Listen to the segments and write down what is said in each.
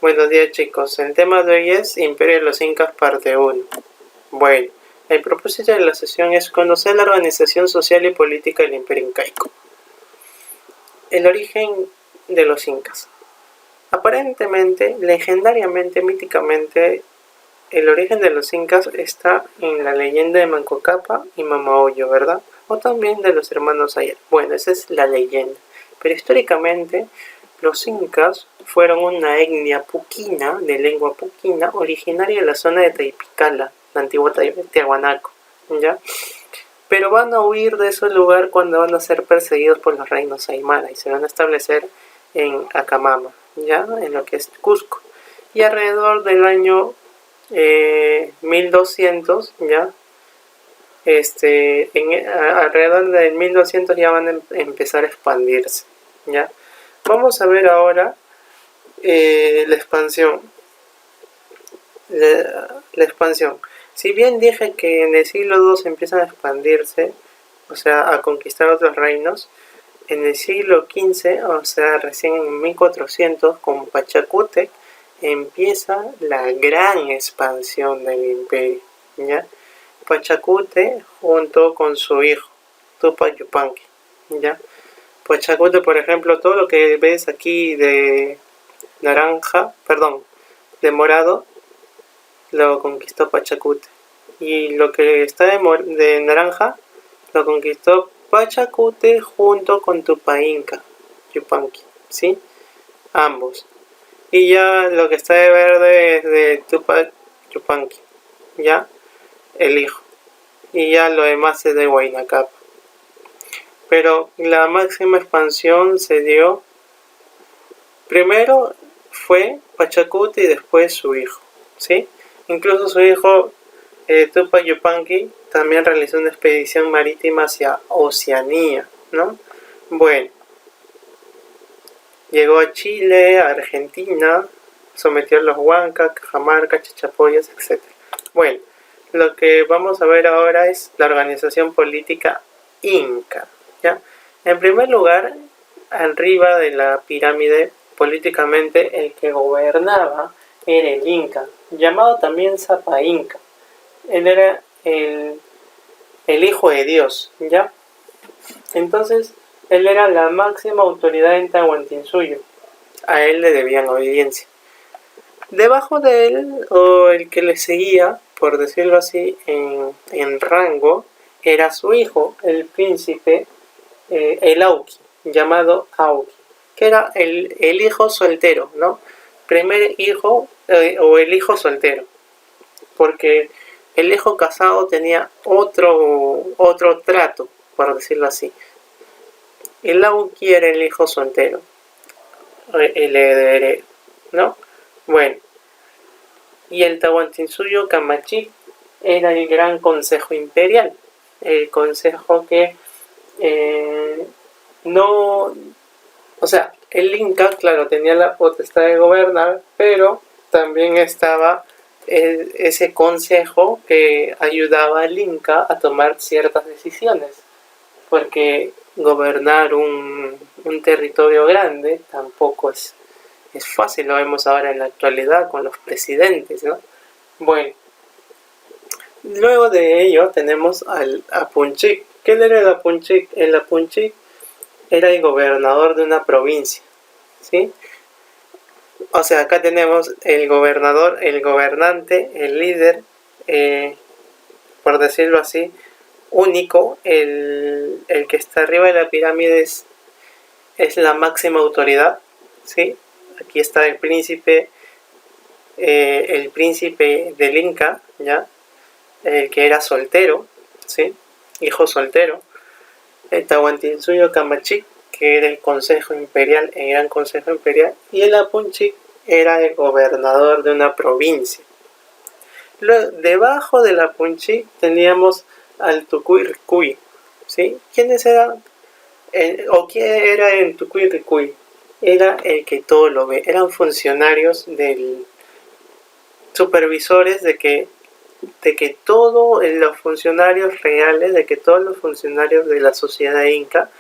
Buenos días chicos, el tema de hoy es Imperio de los Incas parte 1. Bueno, el propósito de la sesión es conocer la organización social y política del Imperio Incaico. El origen de los Incas. Aparentemente, legendariamente, míticamente, el origen de los Incas está en la leyenda de Manco Cápac y Mama Oyo, ¿verdad? O también de los hermanos Ayar. Bueno, esa es la leyenda. Pero históricamente, los Incas fueron una etnia puquina, de lengua puquina, originaria de la zona de Taipicala, la antigua Tiahuanaco, ¿ya? Pero van a huir de ese lugar cuando van a ser perseguidos por los reinos Aymara y se van a establecer en Acamama, ¿ya? En lo que es Cusco. Y alrededor del año 1200, ¿ya? Alrededor del 1200 ya van a empezar a expandirse, ¿ya? Vamos a ver ahora la expansión. La expansión. Si bien dije que en el siglo II empiezan a expandirse, o sea, a conquistar otros reinos, en el siglo XV, o sea, recién en 1400, con Pachacútec, empieza la gran expansión del imperio, ¿ya? Pachacútec junto con su hijo, Tupac Yupanqui, ¿ya? Pachacútec, por ejemplo, todo lo que ves aquí de naranja, perdón, de morado, lo conquistó Pachacútec. Y lo que está de naranja, lo conquistó Pachacútec junto con Tupac Inca, Yupanqui, ¿sí? Ambos. Y ya lo que está de verde es de Tupac Yupanqui, ya, el hijo. Y ya lo demás es de Huayna Cápac. Pero la máxima expansión se dio, primero fue Pachacútec y después su hijo, ¿sí? Incluso su hijo Tupac Yupanqui también realizó una expedición marítima hacia Oceanía, ¿no? Bueno, llegó a Chile, a Argentina, sometió a los Huancas, Cajamarca, Chachapoyas, etc. Bueno, lo que vamos a ver ahora es la organización política inca, ¿ya? En primer lugar, arriba de la pirámide, políticamente el que gobernaba era el inca, llamado también Sapa Inca. Él era el hijo de Dios, ¿ya? Entonces, él era la máxima autoridad en Tahuantinsuyo. A él le debían obediencia. Debajo de él, o el que le seguía, por decirlo así, en rango, era su hijo, el príncipe, el Auqui, llamado Auqui, que era el hijo soltero, ¿no? Primer hijo, o el hijo soltero, porque el hijo casado tenía otro trato, por decirlo así. El Auqui era el hijo soltero, el heredero, ¿no? Bueno, y el Tahuantinsuyo Camachic era el gran consejo imperial, el consejo que no, o sea, el Inca, claro, tenía la potestad de gobernar, pero también estaba ese consejo que ayudaba al Inca a tomar ciertas decisiones, porque gobernar un territorio grande tampoco es fácil, lo vemos ahora en la actualidad con los presidentes, ¿no? Bueno, luego de ello tenemos al Apunchic. ¿Qué era el Apunchic? El Apunchic era el gobernador de una provincia, ¿sí? O sea, acá tenemos el gobernador, el gobernante, el líder, por decirlo así, único, el que está arriba de la pirámide es la máxima autoridad, ¿sí? Aquí está el príncipe del Inca, ¿ya? El que era soltero, ¿sí? Hijo soltero. El Tahuantinsuyo Camachic, que era el consejo imperial, el gran consejo imperial, y el Apunchic era el gobernador de una provincia. Luego, debajo del Apunchic teníamos al Tucuy, ¿sí? ¿Quiénes eran? ¿O quién era el Tucuy? Era el que todo lo ve, eran funcionarios supervisores de que todos los funcionarios reales, de que todos los funcionarios de la sociedad inca,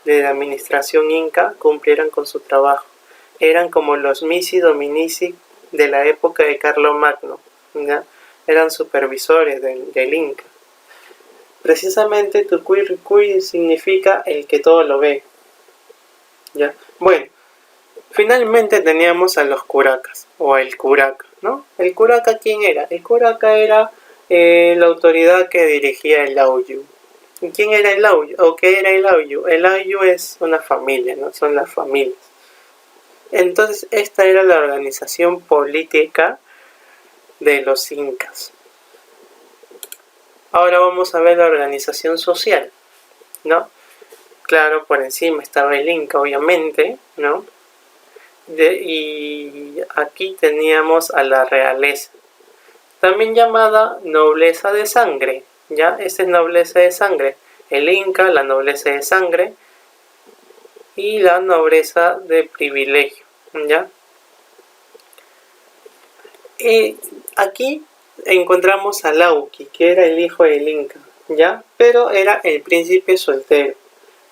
de la administración inca, cumplieran con su trabajo. Eran como los misi dominici de la época de Carlomagno, ¿ya? Eran supervisores del Inca. Precisamente Tucuy significa el que todo lo ve, ¿ya? Bueno, finalmente teníamos a los curacas, o el curaca, ¿no? ¿El curaca quién era? El curaca era la autoridad que dirigía el Auyu. ¿Y quién era el Auyu? ¿O qué era el Auyu? El Auyu es una familia, ¿no? Son las familias. Entonces, esta era la organización política de los incas. Ahora vamos a ver la organización social, ¿no? Claro, por encima estaba el Inca, obviamente, ¿no? Y aquí teníamos a la realeza, también llamada nobleza de sangre, ¿ya? Esta es nobleza de sangre. El Inca, la nobleza de sangre, y la nobleza de privilegio, ¿ya? Aquí encontramos a Lauki, que era el hijo del Inca, ¿ya? Pero era el príncipe soltero.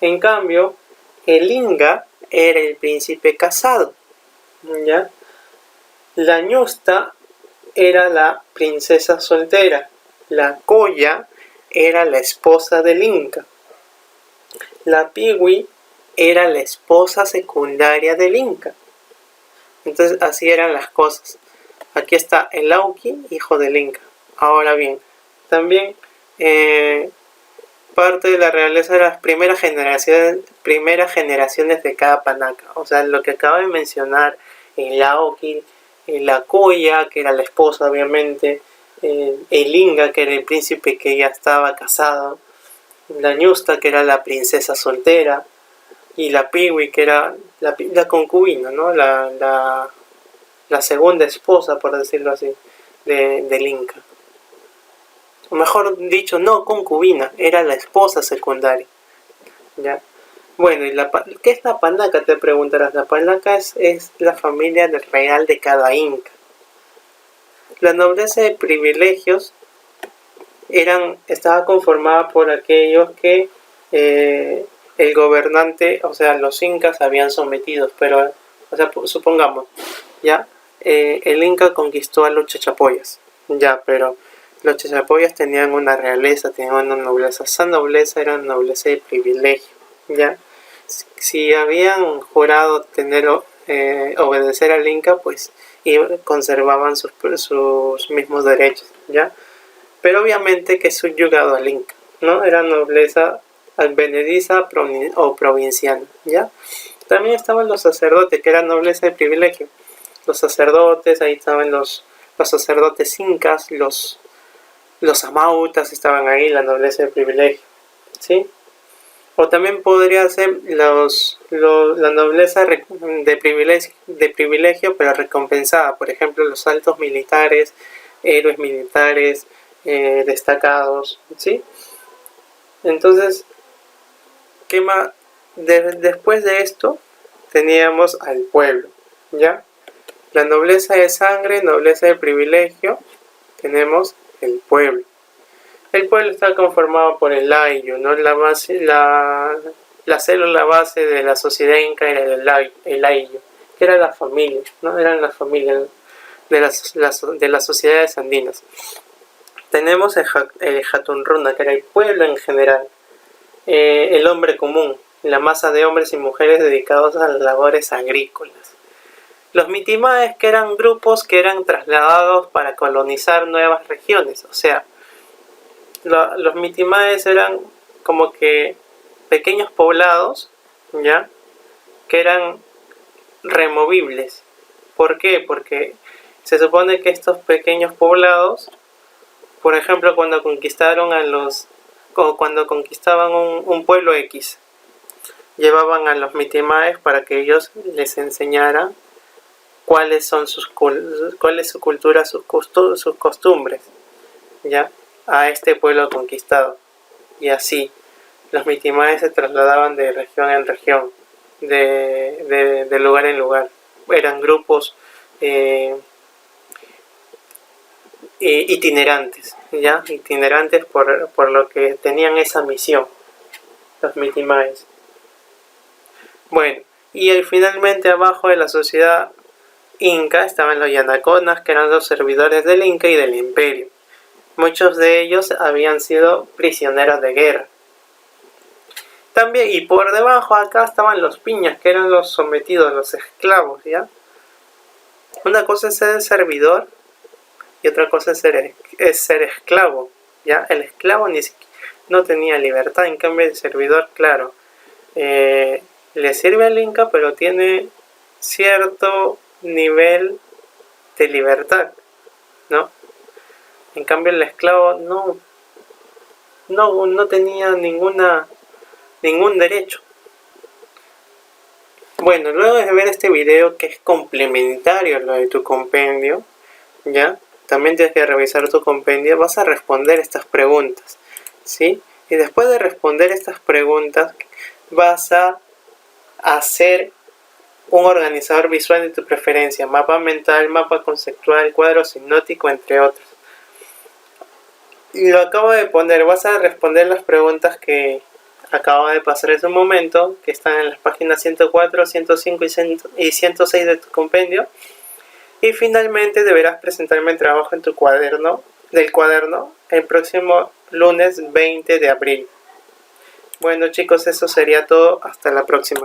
En cambio, el Inga era el príncipe casado, ¿ya? La Ñusta era la princesa soltera. La Coya era la esposa del Inca. La Piwi era la esposa secundaria del Inca. Entonces así eran las cosas. Aquí está el Lauki, hijo del Inca. Ahora bien, también parte de la realeza de las primeras generaciones de cada panaca. O sea, lo que acabo de mencionar, el Lauki, la Coya, que era la esposa obviamente, el Inga, que era el príncipe que ya estaba casado, la Ñusta, que era la princesa soltera, y la Piwi, que era la concubina, ¿no? La segunda esposa, por decirlo así, del Inca. O mejor dicho, no concubina, era la esposa secundaria, ¿ya? Bueno, ¿y qué es la panaca? Te preguntarás. La panaca es la familia real de cada Inca. La nobleza de privilegios estaba conformada por aquellos que el gobernante, o sea, los incas habían sometido, pero, o sea, supongamos, ya, el Inca conquistó a los chachapoyas, ya, pero los chachapoyas tenían una realeza, tenían una nobleza. Esa nobleza era una nobleza de privilegio, ya. Si habían jurado obedecer al Inca, pues conservaban sus mismos derechos, ya. Pero obviamente que subyugado al Inca, ¿no? Era nobleza advenediza o provinciana, ¿ya? También estaban los sacerdotes, que eran nobleza de privilegio. Los sacerdotes, ahí estaban los sacerdotes incas, los amautas estaban ahí, la nobleza de privilegio, ¿sí? O también podría ser la nobleza de privilegio, pero recompensada. Por ejemplo, los altos militares, héroes militares, destacados, ¿sí? Entonces, ¿qué más? Después de esto, teníamos al pueblo, ¿ya? La nobleza de sangre, nobleza de privilegio, tenemos el pueblo. El pueblo está conformado por el Ayllu, ¿no? La célula base de la sociedad inca era el Ayllu, que era la familia, ¿no? Eran las familias de las sociedades andinas. Tenemos el Hatunruna, que era el pueblo en general, el hombre común, la masa de hombres y mujeres dedicados a las labores agrícolas. Los mitimaes, que eran grupos que eran trasladados para colonizar nuevas regiones. O sea, los mitimaes eran como que pequeños poblados, ¿ya? Que eran removibles. ¿Por qué? Porque se supone que estos pequeños poblados, por ejemplo, cuando conquistaban un pueblo X, llevaban a los mitimaes para que ellos les enseñaran cuál es su cultura, sus costumbres, ¿ya? A este pueblo conquistado. Y así, los mitimaes se trasladaban de región en región, de lugar en lugar. Eran grupos itinerantes, ¿ya? Itinerantes por lo que tenían esa misión, los mitimaes. Bueno, y finalmente abajo de la sociedad Inca estaban los Yanaconas, que eran los servidores del Inca y del Imperio. Muchos de ellos habían sido prisioneros de guerra. También, y por debajo acá estaban los piñas, que eran los sometidos, los esclavos, ¿ya? Una cosa es ser servidor y otra cosa es ser esclavo, ¿ya? El esclavo no tenía libertad, en cambio el servidor, claro, le sirve al Inca, pero tiene cierto nivel de libertad, ¿no? En cambio el esclavo no tenía ningún derecho. Bueno, luego de ver este video, que es complementario a lo de tu compendio, ¿ya? También tienes que revisar tu compendio, vas a responder estas preguntas, ¿sí? Y después de responder estas preguntas, vas a hacer un organizador visual de tu preferencia, mapa mental, mapa conceptual, cuadro sinóptico, entre otros. Y lo acabo de poner, vas a responder las preguntas que acabo de pasar hace un momento, que están en las páginas 104, 105 y 106 de tu compendio. Y finalmente deberás presentarme el trabajo en tu cuaderno, el próximo lunes 20 de abril. Bueno chicos, eso sería todo. Hasta la próxima.